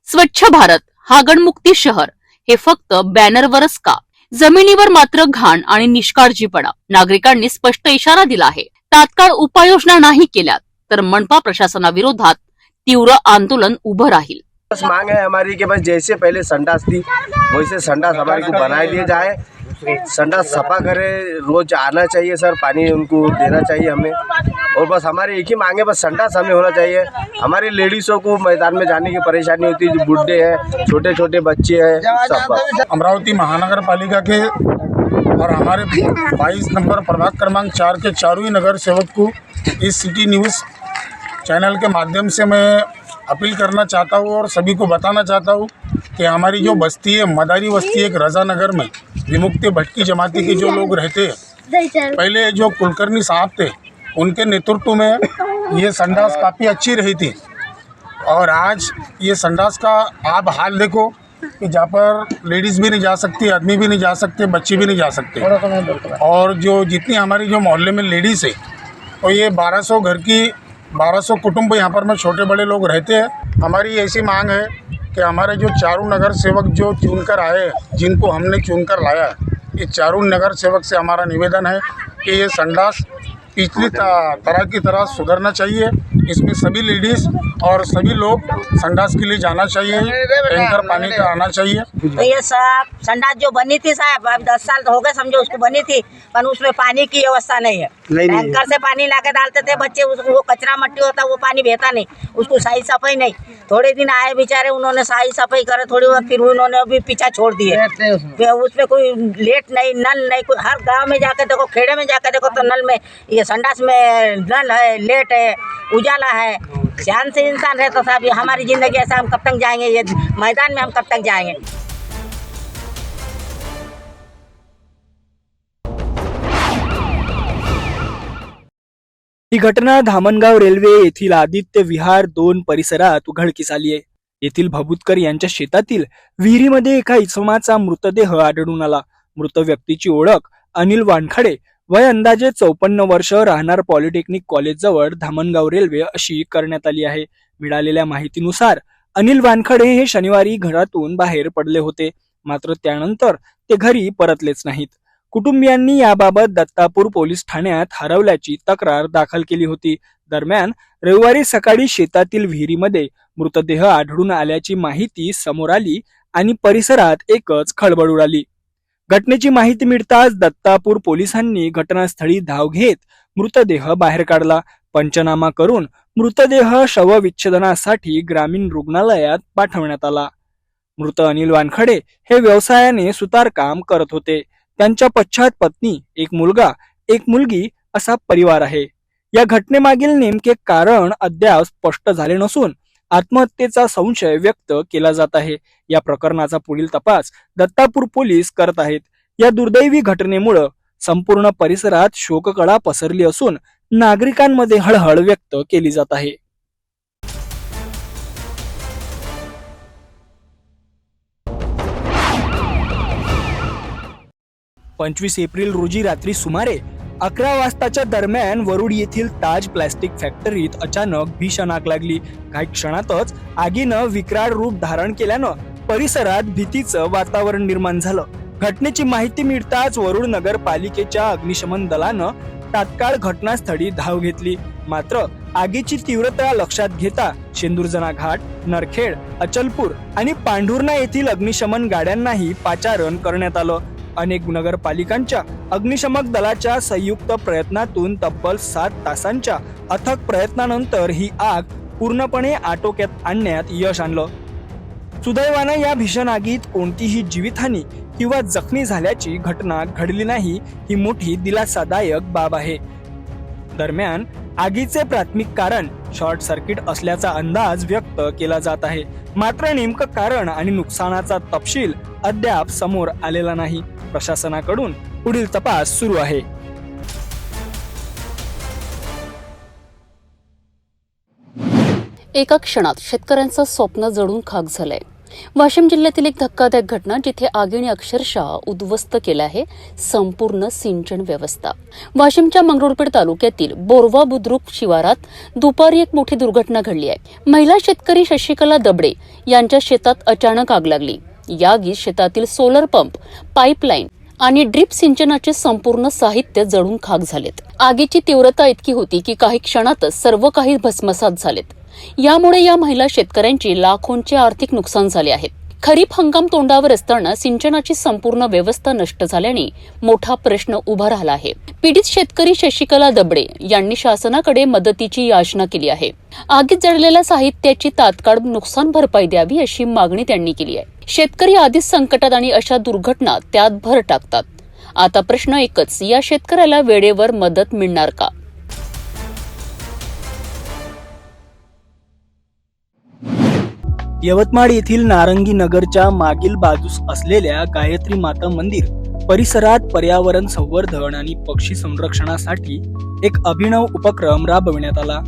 स्वच्छ भारत, हागणमुक्ती शहर हे फक्त बॅनरवरच का? जमिनीवर मात्र घाण आणि निष्काळजीपणा। नागरिकांनी स्पष्ट इशारा दिला आहे, तात्काळ उपाययोजना नाही केल्या तर मनपा प्रशासनाविरोधात तीव्र आंदोलन उभं राहील। बस मांग है हमारी कि बस जैसे पहले संडास थी वैसे संडास हमारे को बनाए दिया जाए। संडास सफा करे, रोज आना चाहिए सर, पानी उनको देना चाहिए हमें। और बस हमारी एक ही मांग है, बस संडास हमें होना चाहिए। हमारी लेडीज़ों को मैदान में जाने की परेशानी होती है, जो बुढ़े हैं, छोटे छोटे बच्चे हैं, सब। अमरावती महानगर पालिका के और हमारे 22 नंबर प्रभाग क्रमांक 4 के चारों ही नगर सेवक को इस सिटी न्यूज़ चैनल के माध्यम से मैं अपील करना चाहता हूँ और सभी को बताना चाहता हूँ कि हमारी जो बस्ती है, मदारी बस्ती है, एक रजा नगर में विमुक्ति भटकी जमाती के जो लोग रहते हैं, पहले जो कुलकर्णी साहब थे उनके नेतृत्व में ये संडास काफ़ी अच्छी रही थी। और आज ये संडास का आप हाल देखो कि जहाँ पर लेडीज़ भी नहीं जा सकती, आदमी भी नहीं जा सकते, बच्चे भी नहीं जा सकते। और जो जितनी हमारी जो मोहल्ले में लेडीज़ है तो ये 1200 घर की 1200 कुटुंब यहाँ पर में छोटे बड़े लोग रहते हैं। हमारी ऐसी मांग है कि हमारे जो चारों नगर सेवक जो चुनकर आए, जिनको हमने चुनकर लाया, ये चारों नगर सेवक से हमारा निवेदन है कि ये संडास पिछली तरह की तरह सुधरना चाहिए। इसमें सभी लेडीज़ और सभी लोग संडास के लिए जाना चाहिए, टैंकर पानी का आना चाहिए। तो ये सब संडास जो बनी थी साहब, अब 10 साल तो हो गए समझो उसको बनी थी, पर उसमें पानी की व्यवस्था नहीं है। टैंकर से पानी लाके डालते थे बच्चे, वो कचरा मट्टी होता वो पानी बहता नहीं, उसको सही सफाई नहीं। थोड़े दिन आए बेचारे, उन्होंने सही सफाई करे थोड़ी बहुत, फिर उन्होंने अभी पीछा छोड़ दिए। फिर उसमें कोई लेट नहीं, नल नहीं, कोई हर गाँव में जाकर देखो, खेड़े में जाकर देखो तो नल में, ये संडास में नल है, लेट है, उजाला है। शान से इंसान है तो साहब हमारी ज़िंदगी ऐसा हम कब तक जाएंगे, ये मैदान में हम कब तक जाएंगे। ही घटना धामणगाव रेल्वे येथील आदित्य विहार 2 परिसरात उघडकीस आली आहे। येथील भबुतकर यांच्या शेतातील विहिरीमध्ये एका इसमाचा मृतदेह आढळून आला। मृत व्यक्तीची ओळख अनिल वानखडे, वय अंदाजे 54 वर्ष, राहणार पॉलिटेक्निक कॉलेज जवळ धामणगाव रेल्वे अशी करण्यात आली आहे। मिळालेल्या माहितीनुसार अनिल वानखडे हे शनिवारी घरातून बाहेर पडले होते, मात्र त्यानंतर ते घरी परतलेच नाहीत। कुटुंबियांनी याबाबत दत्तापूर पोलीस ठाण्यात हरवल्याची तक्रार दाखल केली होती। दरम्यान रविवारी सकाळी शेतातील विहिरीमध्ये मृतदेह आढळून आल्याची माहिती समोर आली आणि परिसरात एकच खळबळ उडाली। घटनेची माहिती मिळताच दत्तापूर पोलिसांनी घटनास्थळी धाव घेत मृतदेह बाहेर काढला। पंचनामा करून मृतदेह शवविच्छेदनासाठी ग्रामीण रुग्णालयात पाठवण्यात आला। मृत अनिल वानखडे हे व्यवसायाने सुतारकाम करत होते। त्यांच्या पश्चात पत्नी, एक मुलगा, एक मुलगी असा परिवार आहे। या घटनेमागील नेमके कारण अद्याप स्पष्ट झाले नसून आत्महत्येचा संशय व्यक्त केला जात आहे। या प्रकरणाचा पुढील तपास दत्तापूर पोलीस करत आहेत। या दुर्दैवी घटनेमुळे संपूर्ण परिसरात शोककळा पसरली असून नागरिकांमध्ये हळहळ व्यक्त केली जात आहे। 25 एप्रिल रोजी रात्री सुमारे 11 वाजताच्या दरम्यान वरुड येथील ताज प्लास्टिक फॅक्टरीत अचानक भीषण आग लागली। काही क्षणातच आगीनं विकराळ रूप धारण केल्यानं परिसरात भीतीचं वातावरण निर्माण झालं। घटनेची माहिती मिळताच वरुड नगरपालिकेच्या अग्निशमन दलानं तात्काळ घटनास्थळी धाव घेतली, मात्र आगीची तीव्रता लक्षात घेता शेंदुरजना घाट, नरखेड, अचलपूर आणि पांढुर्णा येथील अग्निशमन गाड्यांनाही पाचारण करण्यात आलं। अनेक नगरपालिकांच्या अग्निशमक दलाच्या संयुक्त प्रयत्नातून तब्बल 7 तासांच्या अथक प्रयत्नानंतर ही आग पूर्णपणे आटोक्यात आणण्यात यश आणलं। सुदैवानं या भीषण आगीत कोणतीही जीवितहानी किंवा जखमी झाल्याची घटना घडली नाही, ही मोठी दिलासादायक बाब आहे। दरम्यान आगीचे प्राथमिक कारण शॉर्ट सर्किट असल्याचा अंदाज व्यक्त केला जात आहे, मात्र नेमकं कारण आणि नुकसानाचा तपशील अद्याप समोर आलेला नाही। प्रशासनाकडून पुढील तपास सुरू आहे। एका क्षणात शेतकऱ्यांचं स्वप्न जळून खाक झालंय। वाशिम जिल्ह्यातील एक धक्कादायक घटना जिथे आगीने अक्षरशः उद्ध्वस्त केलं आहे संपूर्ण सिंचन व्यवस्था। वाशिमच्या मंगरुळपीर तालुक्यातील बोरवा बुद्रुक शिवारात दुपारी एक मोठी दुर्घटना घडली आहे। महिला शेतकरी शशिकला दबडे यांच्या शेतात अचानक आग लागली। या आगीत शेतातील सोलर पंप, पाईपलाईन आणि ड्रीप सिंचनाचे संपूर्ण साहित्य जळून खाक झालेत। आगीची तीव्रता इतकी होती की काही क्षणातच सर्व काही भस्मसात झालेत। यामुळे या महिला शेतकऱ्यांची लाखोंचे आर्थिक नुकसान झाले आहे। खरीप हंगाम तोंडावर असताना सिंचनाची संपूर्ण व्यवस्था नष्ट झाल्याने मोठा प्रश्न उभा राहिला आहे। पीडित शेतकरी शशिकला दबडे यांनी शासनाकडे मदतीची याचना केली आहे। आगीत जळलेल्या साहित्याची तात्काळ नुकसान भरपाई द्यावी अशी मागणी त्यांनी केली आहे। शेतकरी आधीच संकटात आणि अशा दुर्घटना त्यात भर टाकतात। आता प्रश्न एकच, या शेतकऱ्याला वेळेवर मदत मिळणार का? यवतमाळ येथील नारंगी नगरच्या मागील बाजूस असलेल्या गायत्री माता मंदिर परिसरात पर्यावरण संवर्धन आणि पक्षी संरक्षणासाठी एक अभिनव उपक्रम राबविण्यात आला.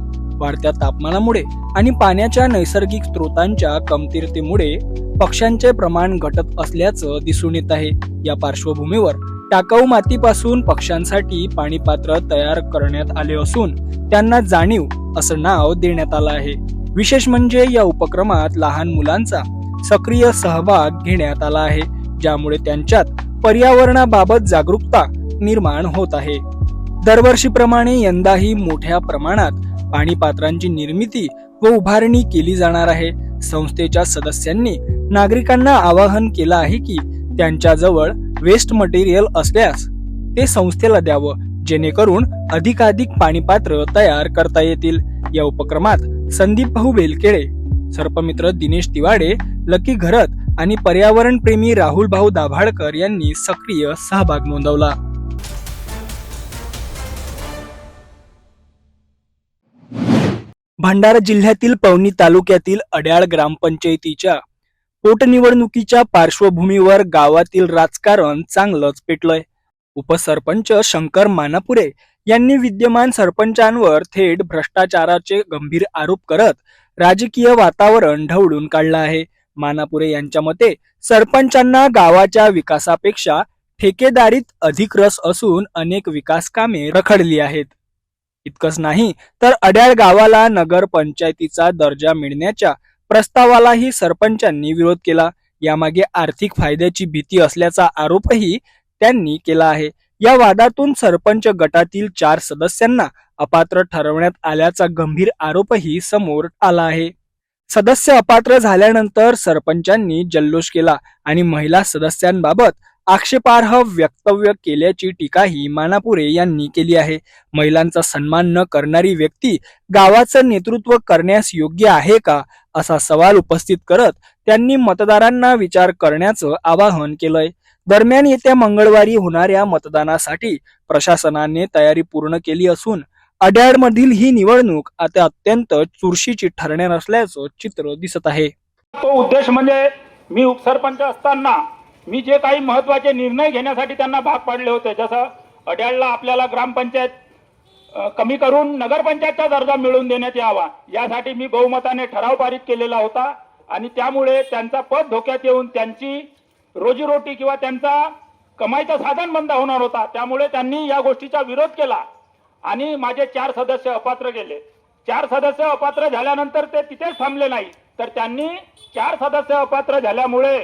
वाढत्या तापमानामुळे आणि पाण्याच्या नैसर्गिक स्रोतांच्या कमतरतेमुळे पक्ष्यांचे प्रमाण घटत असल्याचं दिसून येत आहे. या पार्श्वभूमीवर टाकाऊ मातीपासून पक्ष्यांसाठी पाणी पात्र तयार करण्यात आले असून त्यांना जाणीव असं नाव देण्यात आलं आहे. विशेष म्हणजे या उपक्रमात लहान मुलांचा सक्रिय सहभाग घेण्यात आला आहे, ज्यामुळे त्यांच्यात पर्यावरणाबाबत जागरूकता निर्माण होत आहे. दरवर्षीप्रमाणे यंदाही मोठ्या प्रमाणात पाणी पात्रांची निर्मिती व उभारणी केली जाणार आहे. संस्थेच्या सदस्यांनी नागरिकांना आवाहन केलं आहे की त्यांच्याजवळ वेस्ट मटेरियल असल्यास ते संस्थेला द्यावं, जेणेकरून अधिकाधिक पाणीपात्र तयार करता येतील. या उपक्रमात संदीप भाऊ बेलकेळे, सर्पमित्र दिनेश तिवाडे, लकी घरत आणि पर्यावरण प्रेमी राहुल भाऊ दाभाडकर यांनी सक्रिय सहभाग नोंदवला. भंडारा जिल्ह्यातील पवनी तालुक्यातील अड्याळ ग्रामपंचायतीच्या पोटनिवडणुकीच्या पार्श्वभूमीवर गावातील राजकारण चांगलंच पेटलंय. उपसरपंच शंकर मानापुरे यांनी विद्यमान सरपंचांवर थेट भ्रष्टाचाराचे गंभीर आरोप करत राजकीय वातावरण ढवळून काढलं आहे. मानापुरे यांच्या मते सरपंचांना गावाच्या विकासापेक्षा ठेकेदारीत अधिक रस असून अनेक विकास कामे रखडली आहेत. इतकंच नाही तर अड्याळ गावाला नगर पंचायतीचा दर्जा मिळण्याच्या प्रस्तावालाही सरपंचांनी विरोध केला. यामागे आर्थिक फायद्याची भीती असल्याचा आरोपही त्यांनी केला आहे. या वादातून सरपंच गटातील 4 सदस्यांना अपात्र ठरवण्यात आल्याचा गंभीर आरोपही समोर आला आहे. सदस्य अपात्र झाल्यानंतर सरपंचांनी जल्लोष केला आणि महिला सदस्यांबाबत आक्षेपार्ह वक्तव्य केल्याची टीकाही मानापुरे यांनी केली आहे. महिलांचा सन्मान न करणारी व्यक्ती गावाचं नेतृत्व करण्यास योग्य आहे का, असा सवाल उपस्थित करत त्यांनी मतदारांना विचार करण्याचं आवाहन केलंय. दरम्यान येत्या मंगळवारी होणाऱ्या मतदानासाठी प्रशासनाने तयारी पूर्ण केली असून अड्याळमधील ही निवडणूक आता अत्यंत चुरशीची ठरणार असल्याचं चित्र दिसत आहे. तो उद्देश म्हणजे मी उपसरपंच असताना मी जे काही महत्त्वाचे निर्णय घेण्यासाठी त्यांना भाग पाडले होते, जसं अड्याळला आपल्याला ग्रामपंचायत कमी करून नगरपंचायतचा दर्जा मिळवून देण्यात यावा, यासाठी मी बहुमताने ठराव पारित केलेला होता आणि त्यामुळे त्यांचा पद धोक्यात येऊन त्यांची रोजीरोटी किंवा त्यांचा कमाईचं साधन बंद होणार होता. त्यामुळे त्यांनी या गोष्टीचा विरोध केला आणि माझे 4 सदस्य अपात्र गेले. 4 सदस्य अपात्र झाल्यानंतर ते तिथेच थांबले नाही, तर त्यांनी 4 सदस्य अपात्र झाल्यामुळे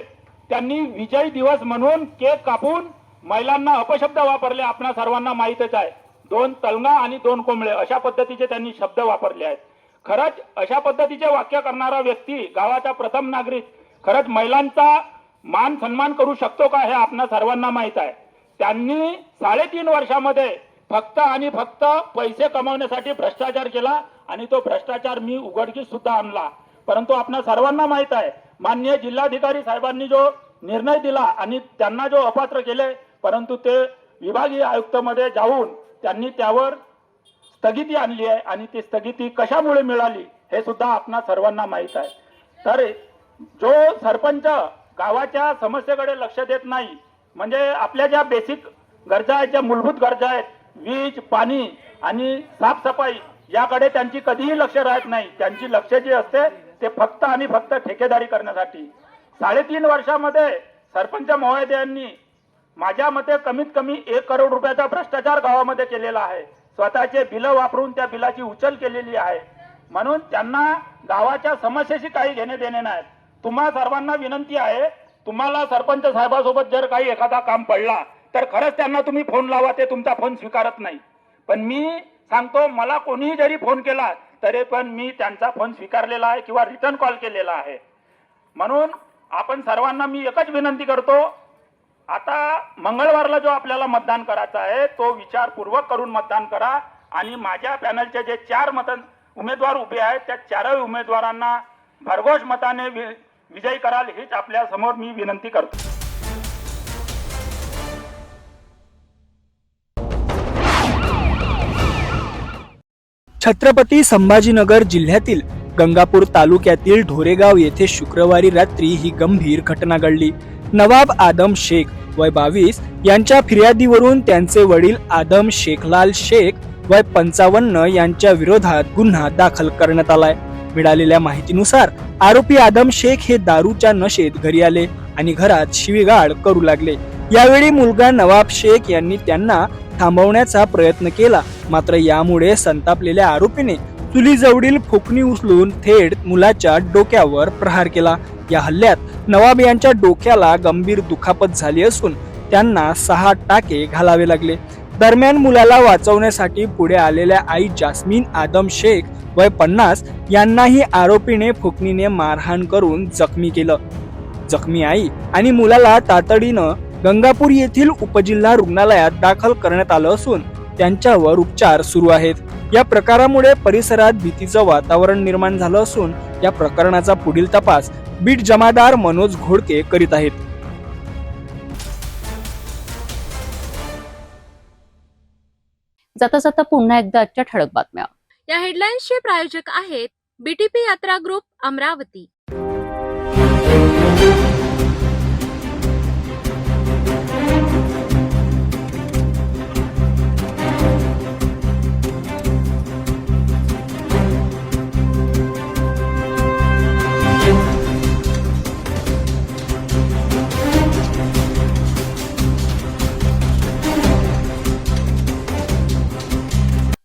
त्यांनी विजय दिवस म्हणून केक कापून महिलांना अपशब्द वापरले. आपणा सर्वांना माहीतच आहे, 2 तलंगा आणि 2 कोंबळे अशा पद्धतीचे त्यांनी शब्द वापरले आहेत. खरंच अशा पद्धतीचे वाक्य करणारा व्यक्ती, गावाचा प्रथम नागरिक, खरंच महिलांचा मान सन्मान करू शकतो का हे आपणा सर्वांना माहीत आहे. त्यांनी 3.5 वर्षामध्ये फक्त आणि फक्त पैसे कमावण्यासाठी भ्रष्टाचार केला आणि तो भ्रष्टाचार मी उघडकीस सुद्धा आणला. परंतु आपणा सर्वांना माहीत आहे, माननीय जिल्हाधिकारी साहेबांनी जो निर्णय दिला आणि त्यांना जो अपात्र केले, परंतु ते विभागीय आयुक्त मध्ये जाऊन त्यांनी त्यावर स्थगिती आणली आहे आणि ती स्थगिती कशामुळे मिळाली हे सुद्धा आपणा सर्वांना माहीत आहे. तर जो सरपंच गावाच्या समस्येकडे लक्ष देत नाही, म्हणजे आपल्या ज्या बेसिक गरजा आहेत, ज्या मूलभूत गरजा आहेत, वीज, पाणी आणि साफसफाई, याकडे त्यांची कधीही लक्ष राहत नाही. त्यांची लक्ष जी असते ते फक्त आणि फक्त ठेकेदारी करण्यासाठी. 3.5 वर्षामध्ये सरपंच महोदयांनी माझ्या मते कमीत कमी 1 करोड रुपयाचा भ्रष्टाचार गावामध्ये केलेला आहे. स्वतःचे बिलं वापरून त्या बिलाची उचल केलेली आहे. म्हणून त्यांना गावाच्या समस्येशी काही घेणे देणे नाही. तुम्हा सर्वांना विनंती आहे, तुम्हाला सरपंच साहेबासोबत जर काही एखादा काम पडला तर खरंच त्यांना तुम्ही फोन लावा, ते तुमचा फोन स्वीकारत नाही. पण मी सांगतो, मला कोणीही जरी फोन केला तरी पण मी त्यांचा फोन स्वीकारलेला आहे किंवा रिटर्न कॉल केलेला आहे. म्हणून आपण सर्वांना मी एकच विनंती करतो, आता मंगळवारला जो आपल्याला मतदान करायचं आहे तो विचारपूर्वक करून मतदान करा आणि माझ्या पॅनलचे जे 4 उमेदवार उभे आहेत त्या 4 उमेदवारांना भरघोष मताने विजयी कराल हीच आपल्या समोर मी विनंती करतो. छत्रपती संभाजीनगर जिल्ह्यातील गंगापूर तालुक्यातील ढोरेगाव येथे शुक्रवारी रात्री ही गंभीर घटना घडली. नवाब आदम शेख वय 22 यांच्या फिर्यादीवरून त्यांचे वडील आदम शेखलाल शेख वय 55 यांच्या विरोधात गुन्हा दाखल करण्यात आलाय. मिळालेल्या माहितीनुसार आरोपी आदम शेख हे दारूच्या नशेत घरी आले आणि घरात शिवीगाळ करू लागले. यावेळी मुलगा नवाब शेख यांनी त्यांना थांबवण्याचा प्रयत्न केला, मात्र यामुळे संतापलेल्या आरोपीने चुलीजवळील फुकणी उचलून थेट मुलाच्या डोक्यावर प्रहार केला. या हल्ल्यात नवाब यांच्या डोक्याला गंभीर दुखापत झाली असून त्यांना 6 टाके घालावे लागले. दरम्यान मुलाला वाचवण्यासाठी पुढे आलेल्या आई जास्मीन आदम शेख वय 50 यांनाही आरोपीने फुकणीने मारहाण करून जखमी केलं. जखमी आई आणि मुलाला तातडीनं गंगापूर येथील उपजिल्हा रुग्णालयात दाखल करण्यात आलं असून त्यांच्यावर उपचार सुरू आहेत. या प्रकारामुळे परिसरात भीतीचं वातावरण निर्माण झालं असून या प्रकरणाचा पुढील तपास बीट जमादार मनोज घोडके करीत आहेत. जाता जाता पुन्हा एकदा आजच्या ठळक बातम्या. या हेडलाईन्सचे प्रायोजक आहेत बीटीपी यात्रा ग्रुप अमरावती.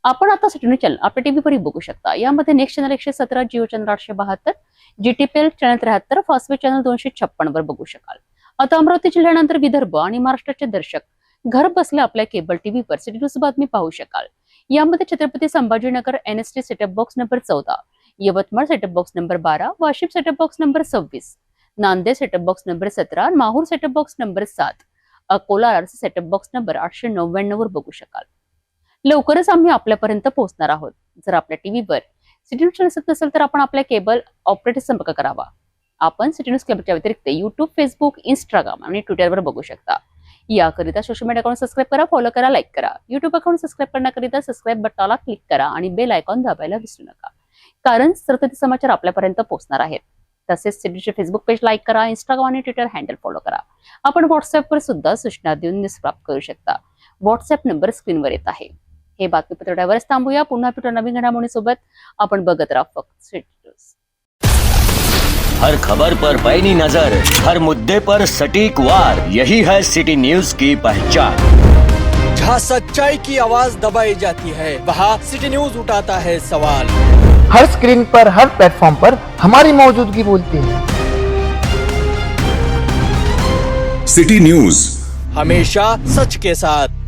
आपण आता सिटी न्यूज चॅनल आपल्या टीव्हीवरही बघू शकता. यामध्ये next channel 117, Jio channel 872, GTPL channel 73, Fastway channel 256 वर बघू शकाल. आता अमरावती जिल्ह्यानंतर विदर्भ आणि महाराष्ट्राचे दर्शक घर बसल्या आपल्या केबल टीव्हीवर सिटी न्यूज बातमी पाहू शकाल. यामध्ये Chhatrapati Sambhajinagar NST setup box number 14, Yavatmal setup box number 12, Washim setup box number 26, Nanded setup box number 17, Mahur setup box number 7, Akola RC setup box number 899 वर बघू शकाल. लवकरच आम्ही आपल्यापर्यंत पोहोचणार आहोत. जर आपल्या टीव्हीवर सिटी न्यूज दिसत नसेल तर आपण आपल्या केबल ऑपरेटर संपर्क करावा. आपण सिटी न्यूज केबलच्या व्यतिरिक्त युट्यूब, फेसबुक, इंस्टाग्राम आणि ट्विटरवर बघू शकता. याकरिता सोशल मीडिया अकाउंट सबस्क्राईब करा, फॉलो करा, लाईक करा. युट्यूब अकाउंट सबस्क्राईब करण्याकरिता सबस्क्राईब बटनाला क्लिक करा आणि बेल आयकॉन दाबायला विसरू नका, कारण सतत समाचार आपल्यापर्यंत पोहोचणार आहेत. तसेच सिटीचे फेसबुक पेज लाईक करा, इंस्टाग्राम आणि ट्विटर हँडल फॉलो करा. आपण व्हॉट्सअपवर सुद्धा सूचना देऊन न्यूज प्राप्त करू शकता. व्हॉट्सअप नंबर स्क्रीनवर येत आहे. हे बातमीपत्र त्यावरच थांबूया. पुन्हा भेटू नवीन घडामोडींसोबत. आपण बघत राहा फक्त सिटी न्यूज. हर खबर पर पैनी नजर, हर मुद्दे पर सटीक वार, यही है सिटी न्यूज की पहचान. जहाँ सच्चाई की आवाज दबाई जाती है, वहाँ सिटी न्यूज उठाता है सवाल. हर स्क्रीन पर, हर प्लेटफॉर्म पर हमारी मौजूदगी बोलती है. सिटी न्यूज हमेशा सच के साथ.